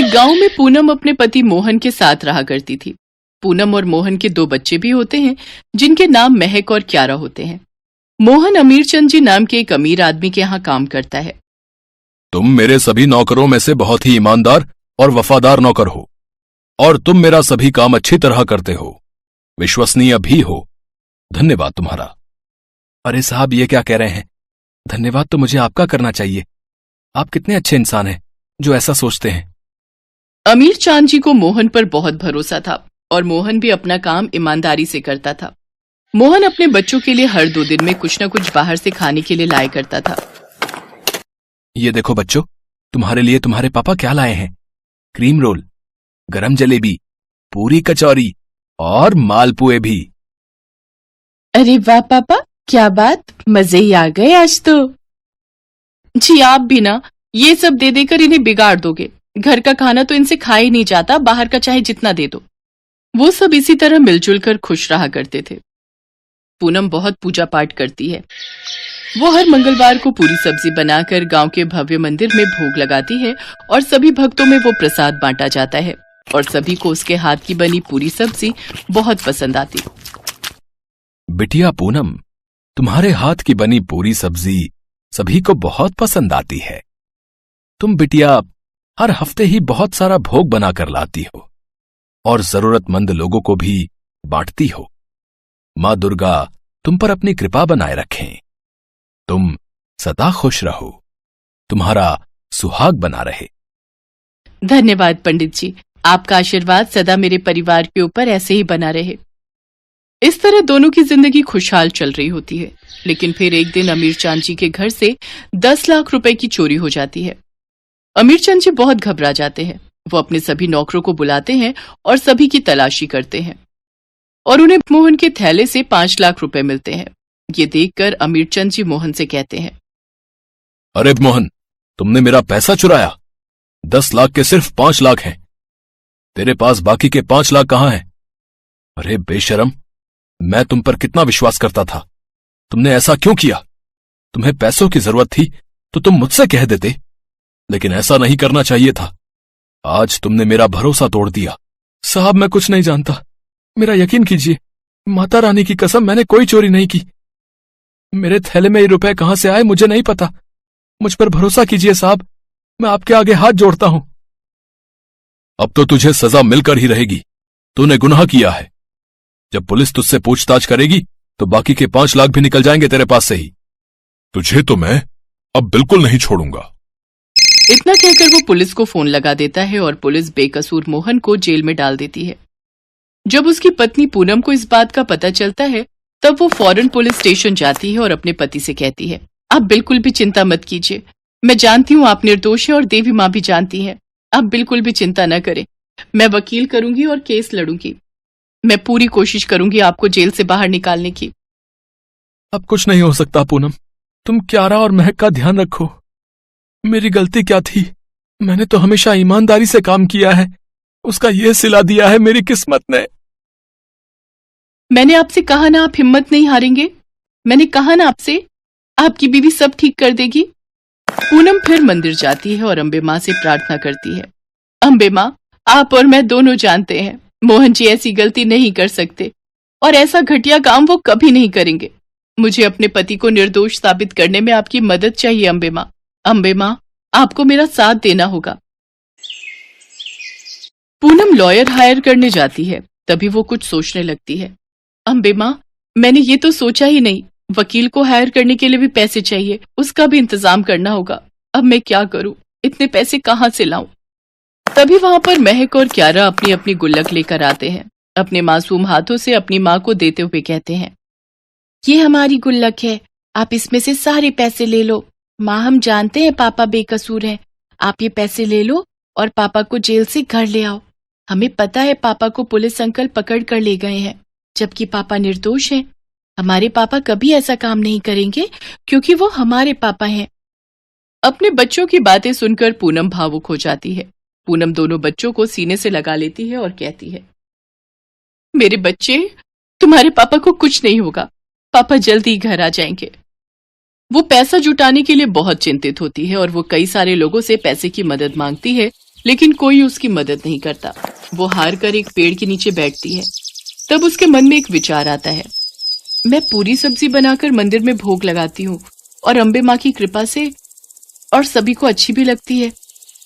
एक गांव में पूनम अपने पति मोहन के साथ रहा करती थी। पूनम और मोहन के 2 बच्चे भी होते हैं जिनके नाम महक और क्यारा होते हैं। मोहन अमीरचंद जी नाम के एक अमीर आदमी के यहाँ काम करता है। तुम मेरे सभी नौकरों में से बहुत ही ईमानदार और वफादार नौकर हो और तुम मेरा सभी काम अच्छी तरह करते हो, विश्वसनीय भी हो। धन्यवाद तुम्हारा। अरे साहब, ये क्या कह रहे हैं? धन्यवाद तो मुझे आपका करना चाहिए। आप कितने अच्छे इंसान हैं जो ऐसा सोचते हैं। अमीर चांद जी को मोहन पर बहुत भरोसा था और मोहन भी अपना काम ईमानदारी से करता था। मोहन अपने बच्चों के लिए हर 2 दिन में कुछ न कुछ बाहर से खाने के लिए लाया करता था। ये देखो बच्चों, तुम्हारे लिए तुम्हारे पापा क्या लाए हैं। क्रीम रोल, गरम जलेबी, पूरी कचौरी और मालपुए भी। अरे वाह पापा, क्या बात, मजे ही आ गए आज तो। जी आप भी ना, ये सब दे देकर इन्हें बिगाड़ दोगे। घर का खाना तो इनसे खा ही नहीं जाता, बाहर का चाहे जितना दे दो। वो सब इसी तरह मिलजुल कर खुश रहा करते थे। पूनम बहुत पूजा पाठ करती है। वो हर मंगलवार को पूरी सब्जी बनाकर गांव के भव्य मंदिर में भोग लगाती है और सभी भक्तों में वो प्रसाद बांटा जाता है और सभी को उसके हाथ की बनी पूरी सब्जी बहुत पसंद आती। बिटिया पूनम, तुम्हारे हाथ की बनी पूरी सब्जी सभी को बहुत पसंद आती है। तुम बिटिया हर हफ्ते ही बहुत सारा भोग बनाकर लाती हो और जरूरतमंद लोगों को भी बांटती हो। मां दुर्गा तुम पर अपनी कृपा बनाए रखें। तुम सदा खुश रहो, तुम्हारा सुहाग बना रहे। धन्यवाद पंडित जी, आपका आशीर्वाद सदा मेरे परिवार के ऊपर ऐसे ही बना रहे। इस तरह दोनों की जिंदगी खुशहाल चल रही होती है। लेकिन फिर एक दिन अमीरचंद जी के घर से 10 लाख रुपए की चोरी हो जाती है। अमीरचंद जी बहुत घबरा जाते हैं। वो अपने सभी नौकरों को बुलाते हैं और सभी की तलाशी करते हैं और उन्हें मोहन के थैले से 5 लाख रुपए मिलते हैं। ये देखकर अमीरचंद जी मोहन से कहते हैं, अरे मोहन, तुमने मेरा पैसा चुराया। 10 लाख के सिर्फ 5 लाख हैं। तेरे पास बाकी के 5 लाख कहां हैं? अरे बेशरम, मैं तुम पर कितना विश्वास करता था। तुमने ऐसा क्यों किया? तुम्हें पैसों की जरूरत थी तो तुम मुझसे कह देते, लेकिन ऐसा नहीं करना चाहिए था। आज तुमने मेरा भरोसा तोड़ दिया। साहब, मैं कुछ नहीं जानता, मेरा यकीन कीजिए। माता रानी की कसम, मैंने कोई चोरी नहीं की। मेरे थैले में ये रुपए कहां से आए मुझे नहीं पता। मुझ पर भरोसा कीजिए साहब, मैं आपके आगे हाथ जोड़ता हूं। अब तो तुझे सजा मिलकर ही रहेगी। तूने गुनाह किया है। जब पुलिस तुझसे पूछताछ करेगी तो बाकी के 5 लाख भी निकल जाएंगे तेरे पास से ही। तुझे तो मैं अब बिल्कुल नहीं छोड़ूंगा। इतना कहकर वो पुलिस को फोन लगा देता है और पुलिस बेकसूर मोहन को जेल में डाल देती है। जब उसकी पत्नी पूनम को इस बात का पता चलता है तब वो फौरन पुलिस स्टेशन जाती है और अपने पति से कहती है, आप बिल्कुल भी चिंता मत कीजिए। मैं जानती हूँ आप निर्दोष हैं और देवी माँ भी जानती है। आप बिल्कुल भी चिंता न करें। मैं वकील करूंगी और केस लड़ूंगी। मैं पूरी कोशिश करूंगी आपको जेल से बाहर निकालने की। अब कुछ नहीं हो सकता पूनम, तुम क्यारा और महक का ध्यान रखो। मेरी गलती क्या थी? मैंने तो हमेशा ईमानदारी से काम किया है, उसका ये सिला दिया है मेरी किस्मत ने। मैंने आपसे कहा ना आप हिम्मत नहीं हारेंगे। मैंने कहा ना आपसे, आपकी बीवी सब ठीक कर देगी। पूनम फिर मंदिर जाती है और अम्बे माँ से प्रार्थना करती है, अम्बे माँ, आप और मैं दोनों जानते हैं मोहन जी ऐसी गलती नहीं कर सकते और ऐसा घटिया काम वो कभी नहीं करेंगे। मुझे अपने पति को निर्दोष साबित करने में आपकी मदद चाहिए अम्बे माँ। अम्बे माँ, आपको मेरा साथ देना होगा। पूनम लॉयर हायर करने जाती है। तभी वो कुछ सोचने लगती है, अम्बे माँ, मैंने ये तो सोचा ही नहीं। वकील को हायर करने के लिए भी पैसे चाहिए, उसका भी इंतजाम करना होगा। अब मैं क्या करूं? इतने पैसे कहाँ से लाऊं? तभी वहां पर महक और क्यारा अपनी अपनी गुल्लक लेकर आते हैं। अपने मासूम हाथों से अपनी माँ को देते हुए कहते हैं, ये हमारी गुल्लक है, आप इसमें से सारे पैसे ले लो। माँ, हम जानते हैं पापा बेकसूर हैं। आप ये पैसे ले लो और पापा को जेल से घर ले आओ। हमें पता है पापा को पुलिस अंकल पकड़ कर ले गए हैं, जबकि पापा निर्दोष हैं। हमारे पापा कभी ऐसा काम नहीं करेंगे क्योंकि वो हमारे पापा हैं। अपने बच्चों की बातें सुनकर पूनम भावुक हो जाती है। पूनम दोनों बच्चों को सीने से लगा लेती है और कहती है, मेरे बच्चे, तुम्हारे पापा को कुछ नहीं होगा। पापा जल्दी ही घर आ जाएंगे। वो पैसा जुटाने के लिए बहुत चिंतित होती है और वो कई सारे लोगों से पैसे की मदद मांगती है लेकिन कोई उसकी मदद नहीं करता। वो हार कर एक पेड़ के नीचे बैठती है। तब उसके मन में एक विचार आता है, मैं पूरी सब्जी बनाकर मंदिर में भोग लगाती हूँ और अम्बे माँ की कृपा से और सभी को अच्छी भी लगती है।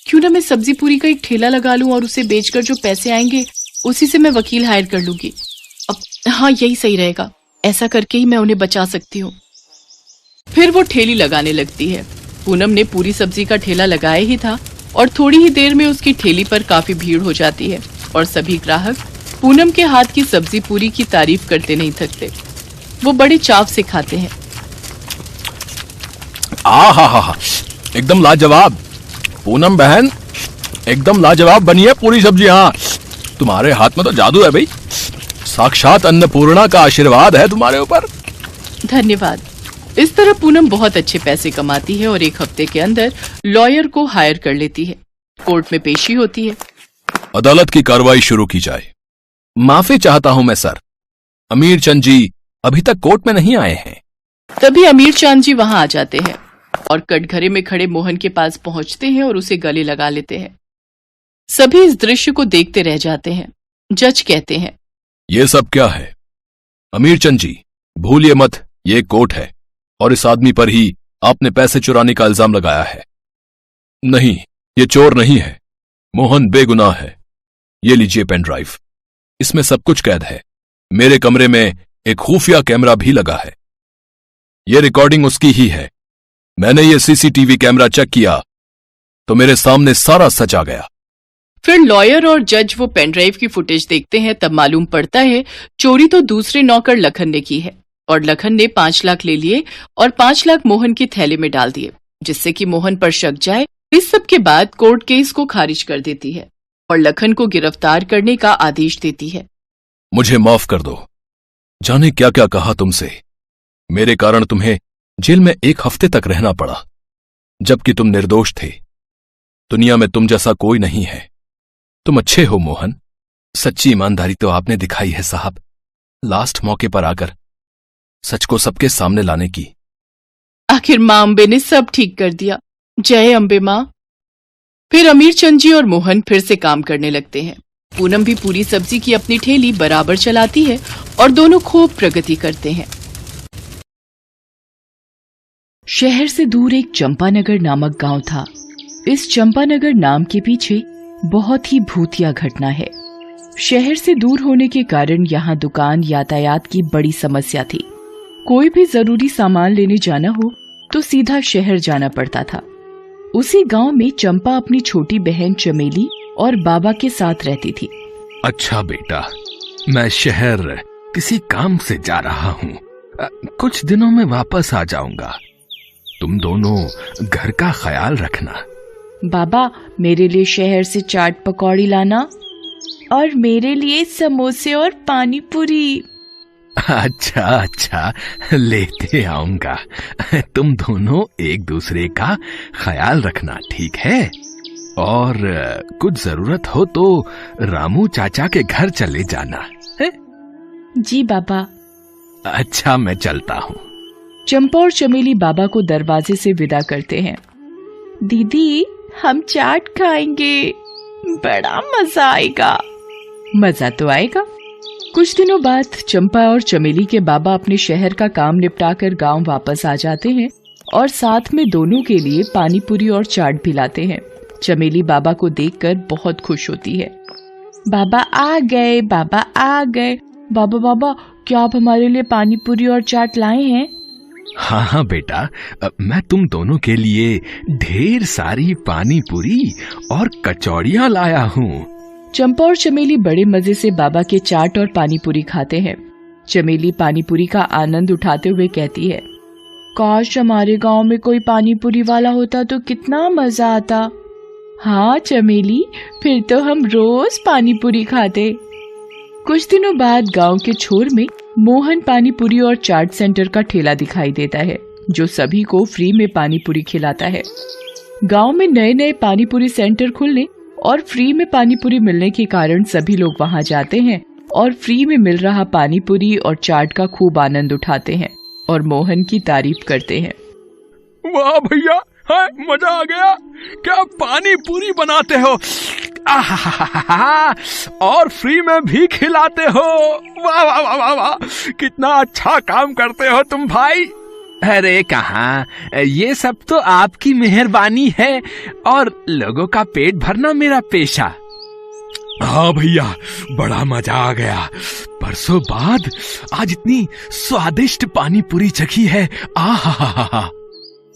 क्यों ना मैं सब्जी पूरी का एक ठेला लगा लूं और उसे बेचकर जो पैसे आएंगे उसी से मैं वकील हायर कर लूंगी। अब हाँ, यही सही रहेगा। ऐसा करके ही मैं उन्हें बचा सकती हूँ। फिर वो ठेली लगाने लगती है। पूनम ने पूरी सब्जी का ठेला लगाया ही था और थोड़ी ही देर में उसकी ठेली पर काफी भीड़ हो जाती है और सभी ग्राहक पूनम के हाथ की सब्जी पूरी की तारीफ करते नहीं थकते। वो बड़े चाव से खाते हैं। हा, एकदम लाजवाब। पूनम बहन, एकदम लाजवाब बनी है पूरी सब्जी। हाँ, तुम्हारे हाथ में तो जादू है भाई। साक्षात अन्नपूर्णा का आशीर्वाद है तुम्हारे ऊपर। धन्यवाद। इस तरह पूनम बहुत अच्छे पैसे कमाती है और एक हफ्ते के अंदर लॉयर को हायर कर लेती है। कोर्ट में पेशी होती है। अदालत की कार्रवाई शुरू की जाए। माफी चाहता हूं मैं सर, अमीर चंद जी अभी तक कोर्ट में नहीं आए हैं। तभी अमीर चांद जी वहां आ जाते हैं और कटघरे में खड़े मोहन के पास पहुंचते हैं और उसे गले लगा लेते हैं। सभी इस दृश्य को देखते रह जाते हैं। जज कहते हैं, ये सब क्या है? अमीर चंद जी, भूलिए मत, ये कोर्ट है और इस आदमी पर ही आपने पैसे चुराने का इल्जाम लगाया है। नहीं, ये चोर नहीं है, मोहन बेगुनाह है। ये लीजिए पेन ड्राइव, इसमें सब कुछ कैद है। मेरे कमरे में एक खुफिया कैमरा भी लगा है। ये रिकॉर्डिंग उसकी ही है। मैंने ये सीसीटीवी कैमरा चेक किया तो मेरे सामने सारा सच आ गया। फिर लॉयर और जज वो पेनड्राइव की फुटेज देखते हैं। तब मालूम पड़ता है चोरी तो दूसरे नौकर लखन ने की है और लखन ने 5 लाख ले लिए और 5 लाख मोहन की थैले में डाल दिए, जिससे कि मोहन पर शक जाए। इस सब के बाद कोर्ट केस को खारिज कर देती है और लखन को गिरफ्तार करने का आदेश देती है। मुझे माफ कर दो। जाने क्या क्या कहा तुमसे। मेरे कारण तुम्हें जेल में 1 हफ्ते तक रहना पड़ा, जबकि तुम निर्दोष थे। दुनिया में तुम जैसा कोई नहीं है। तुम अच्छे हो मोहन। सच्ची ईमानदारी तो आपने दिखाई है साहब, लास्ट मौके पर आकर सच को सबके सामने लाने की। आखिर मां अम्बे ने सब ठीक कर दिया। जय अम्बे मां। फिर अमीर चंद जी और मोहन फिर से काम करने लगते हैं। पूनम भी पूरी सब्जी की अपनी ठेली बराबर चलाती है और दोनों खूब प्रगति करते हैं। शहर से दूर एक चंपानगर नामक गांव था। इस चंपानगर नाम के पीछे बहुत ही भूतिया घटना है। शहर से दूर होने के कारण यहाँ दुकान यातायात की बड़ी समस्या थी। कोई भी जरूरी सामान लेने जाना हो तो सीधा शहर जाना पड़ता था। उसी गांव में चंपा अपनी छोटी बहन चमेली और बाबा के साथ रहती थी। अच्छा बेटा, मैं शहर किसी काम से जा रहा हूँ। कुछ दिनों में वापस आ जाऊंगा। तुम दोनों घर का ख्याल रखना। बाबा, मेरे लिए शहर से चाट पकौड़ी लाना और मेरे लिए समोसे और पानी पूरी। अच्छा अच्छा, लेते आऊंगा। तुम दोनों एक दूसरे का ख्याल रखना, ठीक है? और कुछ जरूरत हो तो रामू चाचा के घर चले जाना है? जी बाबा। अच्छा, मैं चलता हूँ। चंपा और चमेली बाबा को दरवाजे से विदा करते हैं। दीदी, हम चाट खाएंगे, बड़ा मजा आएगा। मजा तो आएगा। कुछ दिनों बाद चंपा और चमेली के बाबा अपने शहर का काम निपटाकर गांव वापस आ जाते हैं और साथ में दोनों के लिए पानी पूरी और चाट भी लाते हैं। चमेली बाबा को देखकर बहुत खुश होती है। बाबा आ गए, बाबा आ गए। बाबा बाबा, क्या आप हमारे लिए पानी पूरी और चाट लाए हैं? हाँ हाँ बेटा, मैं तुम दोनों के लिए ढेर सारी पानी पूरी और कचौड़ियाँ लाया हूँ। चंपा और चमेली बड़े मजे से बाबा के चाट और पानी पूरी खाते हैं। चमेली पानी पूरी का आनंद उठाते हुए कहती है, काश हमारे गांव में कोई पानी पूरी वाला होता तो कितना मजा आता। हाँ चमेली, फिर तो हम रोज पानी पूरी खाते। कुछ दिनों बाद गांव के छोर में मोहन पानी पूरी और चाट सेंटर का ठेला दिखाई देता है, जो सभी को फ्री में पानी पूरी खिलाता है। गांव में नए नए पानी पूरी सेंटर खुलने और फ्री में पानी पूरी मिलने के कारण सभी लोग वहां जाते हैं और फ्री में मिल रहा पानी पूरी और चाट का खूब आनंद उठाते हैं और मोहन की तारीफ करते हैं। वाह भैया, हाँ, मजा आ गया। क्या पानी पूरी बनाते हो, आहा, और फ्री में भी खिलाते हो। वाह वाह वाह वाह वाह, कितना अच्छा काम करते हो तुम भाई। अरे कहाँ, ये सब तो आपकी मेहरबानी है और लोगों का पेट भरना मेरा पेशा। हाँ भैया, बड़ा मजा आ गया। बरसों बाद आज इतनी स्वादिष्ट पानी पूरी चखी है। आहा,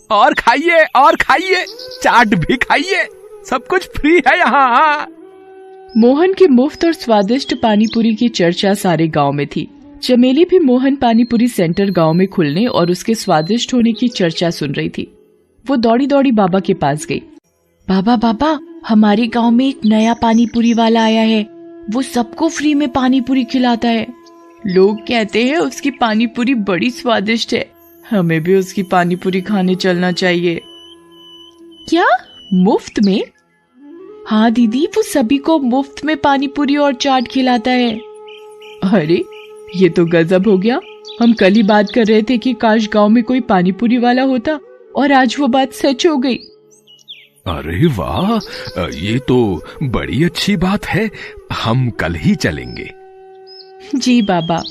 और खाइए, चाट भी खाइए, सब कुछ फ्री है यहाँ। मोहन की मुफ्त और स्वादिष्ट पानीपुरी की चर्चा सारे गांव में थी। चमेली भी मोहन पानीपुरी सेंटर गांव में खुलने और उसके स्वादिष्ट होने की चर्चा सुन रही थी। वो दौड़ी दौड़ी बाबा के पास गई। बाबा, हमारे गांव में एक नया पानीपुरी वाला आया है। वो सबको फ्री में पानीपुरी खिलाता है। लोग कहते हैं उसकी पानीपुरी बड़ी स्वादिष्ट है। हमें भी उसकी पानीपुरी खाने चलना चाहिए। क्या, मुफ्त में? हाँ दीदी, वो सभी को मुफ्त में पानीपुरी और चाट खिलाता है। अरे ये तो गजब हो गया। हम कल ही बात कर रहे थे कि काश गांव में कोई पानीपुरी वाला होता, और आज वो बात सच हो गई। अरे वाह, ये तो बड़ी अच्छी बात है। हम कल ही चलेंगे। जी बाबा।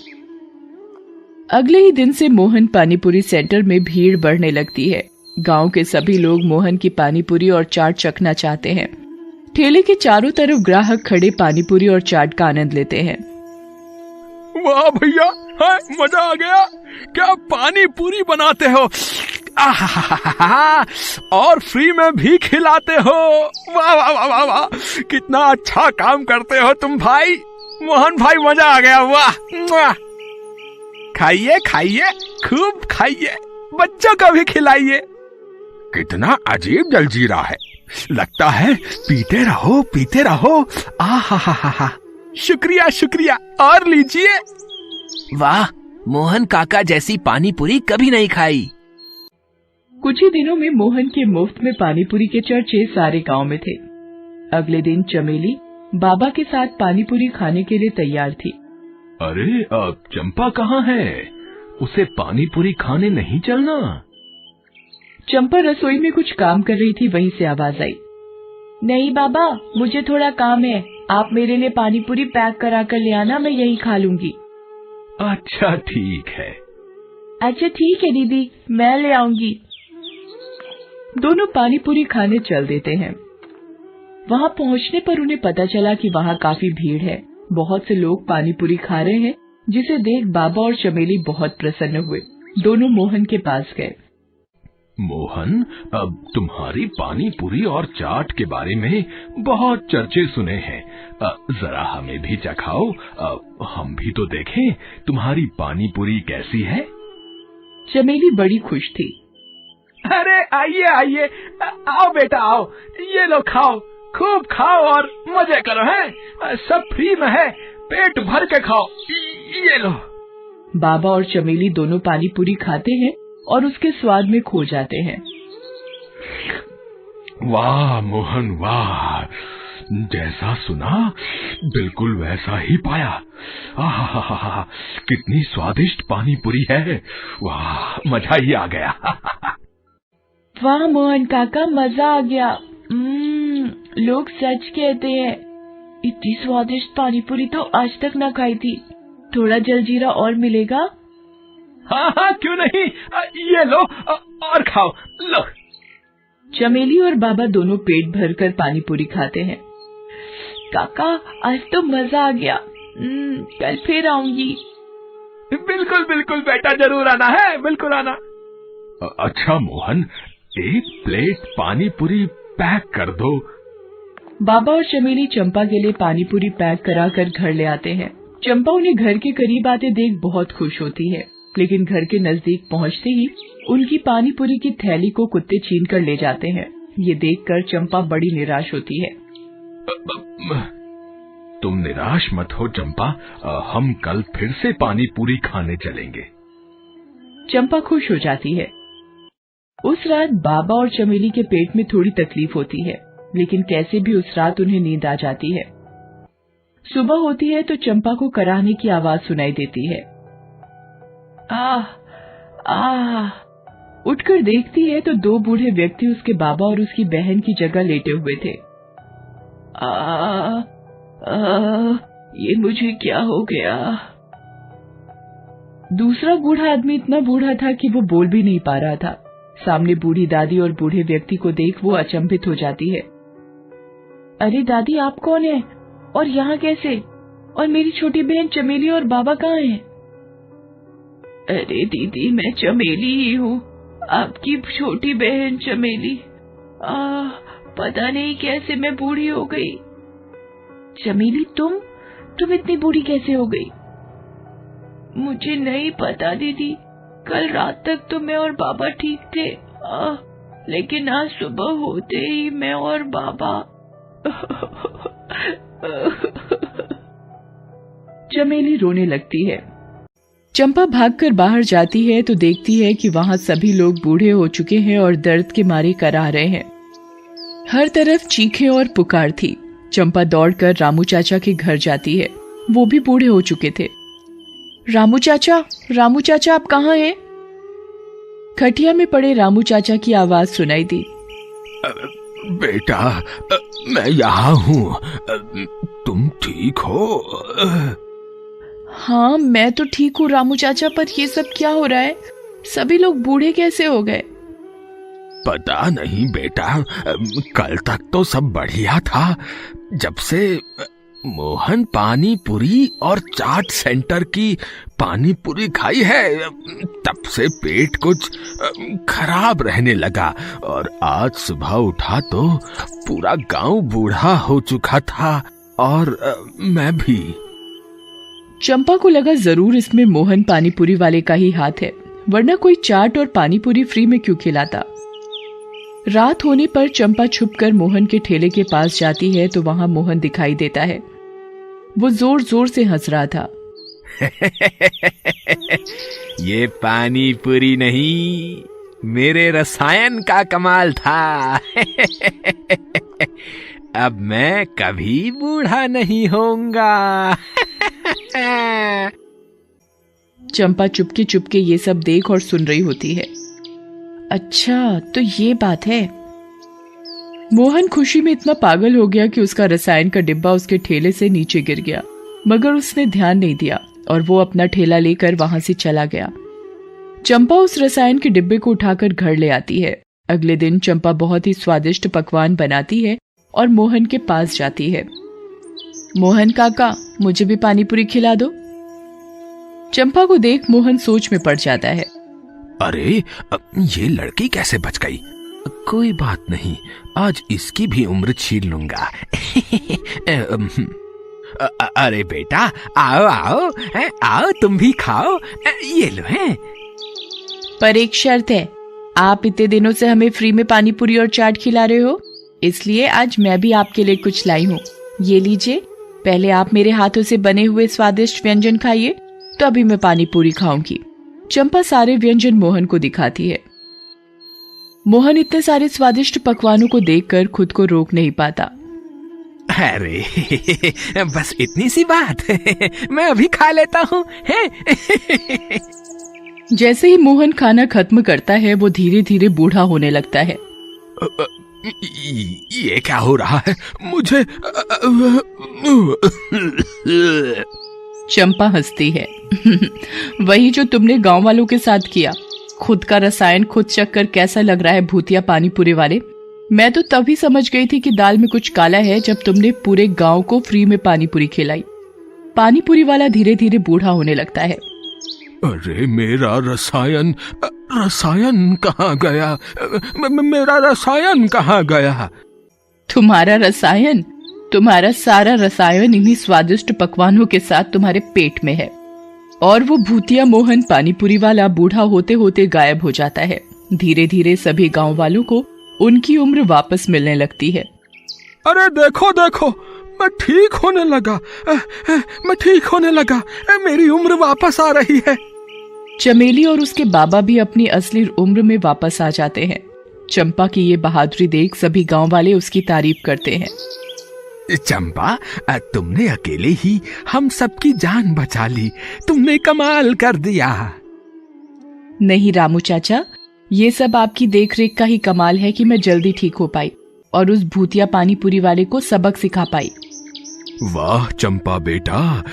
अगले ही दिन से मोहन पानीपुरी सेंटर में भीड़ बढ़ने लगती है। गांव के सभी लोग मोहन की पानीपुरी और चाट चखना चाहते हैं। ठेले के चारों तरफ ग्राहक खड़े पानीपुरी और चाट का आनंद लेते हैं। वाह भैया, हाँ, मजा आ गया। क्या पानी पूरी बनाते हो, आहा, और फ्री में भी खिलाते हो। वाह वाह वाह वाह वाह, कितना अच्छा काम करते हो तुम भाई। मोहन भाई, मजा आ गया। वाह, खाइए, खूब खाइए, बच्चों को भी खिलाइए। कितना अजीब जलजीरा है, लगता है पीते रहो। आहा, शुक्रिया, और लीजिए। वाह, मोहन काका जैसी पानी पूरी कभी नहीं खाई। कुछ ही दिनों में मोहन के मुफ्त में पानीपुरी के चर्चे सारे गांव में थे। अगले दिन चमेली बाबा के साथ पानीपुरी खाने के लिए तैयार थी। अरे चंपा कहाँ है? उसे पानीपुरी खाने नहीं चलना? चंपा रसोई में कुछ काम कर रही थी, वहीं से आवाज आई। नहीं बाबा, मुझे थोड़ा काम है। आप मेरे लिए पानीपुरी पैक करा कर ले आना, मैं यही खा लूंगी। अच्छा ठीक है। अच्छा ठीक है दीदी, मैं ले आऊंगी। दोनों पानीपुरी खाने चल देते हैं। वहां पहुंचने पर उन्हें पता चला कि वहां काफी भीड़ है। बहुत से लोग पानीपुरी खा रहे हैं, जिसे देख बाबा और चमेली बहुत प्रसन्न हुए। दोनों मोहन के पास गए। मोहन, अब तुम्हारी पानी पूरी और चाट के बारे में बहुत चर्चे सुने हैं। जरा हमें भी चखाओ, हम भी तो देखें तुम्हारी पानी पूरी कैसी है। चमेली बड़ी खुश थी। अरे आइए, आओ बेटा आओ, ये लो खाओ, खूब खाओ और मजे करो। है सब फ्री में है, पेट भर के खाओ, ये लो। बाबा और चमेली दोनों पानीपुरी खाते हैं और उसके स्वाद में खो जाते हैं। वाह मोहन वाह, जैसा सुना बिल्कुल वैसा ही पाया। आहा, कितनी स्वादिष्ट पानी पूरी है। वाह, मजा ही आ गया। वाह मोहन काका, मजा आ गया। लोग सच कहते हैं, इतनी स्वादिष्ट पानीपुरी तो आज तक न खाई थी। थोड़ा जलजीरा और मिलेगा? हाँ, क्यों नहीं, ये लो और खाओ, लो। चमेली और बाबा दोनों पेट भरकर पानीपुरी खाते हैं। काका, आज तो मजा आ गया। कल फिर आऊंगी। बिल्कुल बेटा, जरूर आना है, बिल्कुल आना। अच्छा मोहन, एक प्लेट पानी पूरी पैक कर दो। बाबा और चमेली चंपा के लिए पानीपुरी पैक कराकर घर ले आते हैं। चंपा उन्हें घर के करीब आते देख बहुत खुश होती है, लेकिन घर के नजदीक पहुंचते ही उनकी पानीपुरी की थैली को कुत्ते छीन कर ले जाते हैं। ये देखकर चंपा बड़ी निराश होती है। तुम निराश मत हो चंपा, हम कल फिर से पानी पूरी खाने चलेंगे। चंपा खुश हो जाती है। उस रात बाबा और चमेली के पेट में थोड़ी तकलीफ होती है, लेकिन कैसे भी उस रात उन्हें नींद आ जाती है। सुबह होती है तो चंपा को कराहने की आवाज सुनाई देती है। आह आह, उठकर देखती है तो दो बूढ़े व्यक्ति उसके बाबा और उसकी बहन की जगह लेटे हुए थे। ये मुझे क्या हो गया? दूसरा बूढ़ा आदमी इतना बूढ़ा था कि वो बोल भी नहीं पा रहा था। सामने बूढ़ी दादी और बूढ़े व्यक्ति को देख वो अचंभित हो जाती है। अरे दादी, आप कौन है और यहाँ कैसे? और मेरी छोटी बहन चमेली और बाबा कहाँ हैं? अरे दीदी, मैं चमेली ही हूँ, आपकी छोटी बहन चमेली। पता नहीं कैसे मैं बूढ़ी हो गई। चमेली, तुम इतनी बूढ़ी कैसे हो गई? मुझे नहीं पता दीदी, कल रात तक तो मैं और बाबा ठीक थे, लेकिन आज सुबह होते ही मैं और बाबा चमेली रोने लगती है। चंपा भागकर बाहर जाती है तो देखती है कि वहां सभी लोग बूढ़े हो चुके हैं और दर्द के मारे कराह रहे हैं। हर तरफ चीखें और पुकार थी। चंपा दौड़कर रामू चाचा के घर जाती है। वो भी बूढ़े हो चुके थे। रामू चाचा आप कहाँ हैं? खटिया में पड़े रामू चाचा की आवाज सुनाई दी। बेटा, मैं यहाँ हूँ, तुम ठीक हो? हाँ, मैं तो ठीक हूँ रामू चाचा, पर ये सब क्या हो रहा है? सभी लोग बूढ़े कैसे हो गए? पता नहीं बेटा, कल तक तो सब बढ़िया था। जब से मोहन पानी पूरी और चाट सेंटर की पानी पूरी खाई है, तब से पेट कुछ खराब रहने लगा। और आज सुबह उठा तो पूरा गांव बूढ़ा हो चुका था, और मैं भी। चंपा को लगा जरूर इसमें मोहन पानीपुरी वाले का ही हाथ है, वरना कोई चाट और पानीपुरी फ्री में क्यों खिलाता। रात होने पर चंपा छुपकर मोहन के ठेले के पास जाती है तो वहां मोहन दिखाई देता है। वो जोर जोर से हंस रहा था। ये पानी पूरी नहीं, मेरे रसायन का कमाल था। अब मैं कभी बूढ़ा नहीं होऊंगा। चंपा चुपके चुपके ये सब देख और सुन रही होती है। अच्छा, तो ये बात है। मोहन खुशी में इतना पागल हो गया कि उसका रसायन का डिब्बा उसके ठेले से नीचे गिर गया, मगर उसने ध्यान नहीं दिया और वो अपना ठेला लेकर वहां से चला गया। चंपा उस रसायन के डिब्बे को उठाकर घर ले आती है। अगले दिन चंपा बहुत ही स्वादिष्ट पकवान बनाती है और मोहन के पास जाती है। मोहन काका, मुझे भी पानीपुरी खिला दो। चंपा को देख मोहन सोच में पड़ जाता है। अरे, ये लड़की कैसे बच गई? कोई बात नहीं, आज इसकी भी उम्र छीन लूंगा। अरे बेटा, आओ आओ, आओ तुम भी खाओ, ये लो है। पर एक शर्त है, आप इतने दिनों से हमें फ्री में पानीपुरी और चाट खिला रहे हो, इसलिए आज मैं भी आपके लिए कुछ लाई हूँ। ये लीजिए, पहले आप मेरे हाथों से बने हुए स्वादिष्ट व्यंजन खाइए, तो अभी मैं पानीपुरी खाऊंगी। चंपा सारे व्यंजन मोहन को दिखाती है। मोहन इतने सारे स्वादिष्ट पकवानों को देखकर खुद को रोक नहीं पाता। अरे बस इतनी सी बात, मैं अभी खा लेता हूँ। जैसे ही मोहन खाना खत्म करता है, वो धीरे धीरे बूढ़ा होने लगता है। ये क्या हो रहा है मुझे? चंपा हंसती है। वही जो तुमने गांव वालों के साथ किया। खुद का रसायन खुद चख कर कैसा लग रहा है भूतिया पानीपुरी वाले? मैं तो तभी समझ गई थी कि दाल में कुछ काला है जब तुमने पूरे गांव को फ्री में पानीपुरी खिलाई। पानीपुरी वाला धीरे धीरे बूढ़ा होने लगता है। अरे मेरा रसायन कहाँ गया? मेरा रसायन कहाँ गया? तुम्हारा रसायन? तुम्हारा सारा रसायन इन्हीं स्वादिष्ट पकवानों के साथ तुम्हारे पेट में है। और वो भूतिया मोहन पानीपुरी वाला बूढ़ा होते होते गायब हो जाता है। धीरे धीरे सभी गांव वालों को उनकी उम्र वापस मिलने लगती है। अरे देखो देखो, मैं ठीक होने लगा, मेरी उम्र वापस आ रही है। चमेली और उसके बाबा भी अपनी असली उम्र में वापस आ जाते हैं। चंपा की ये बहादुरी देख सभी गांव वाले उसकी तारीफ करते हैं। चंपा, तुमने अकेले ही हम सबकी जान बचा ली, तुमने कमाल कर दिया। नहीं रामू चाचा, ये सब आपकी देखरेख का ही कमाल है कि मैं जल्दी ठीक हो पाई और उस भूतिया पानी पूरी वाले को सबक सिखा पाई। वाह चंपा बेटा,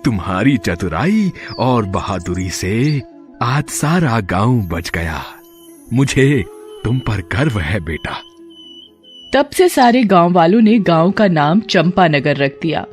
तुम्हारी चतुराई और बहादुरी से आज सारा गांव बच गया। मुझे तुम पर गर्व है बेटा। तब से सारे गांव वालों ने गांव का नाम चंपानगर रख दिया।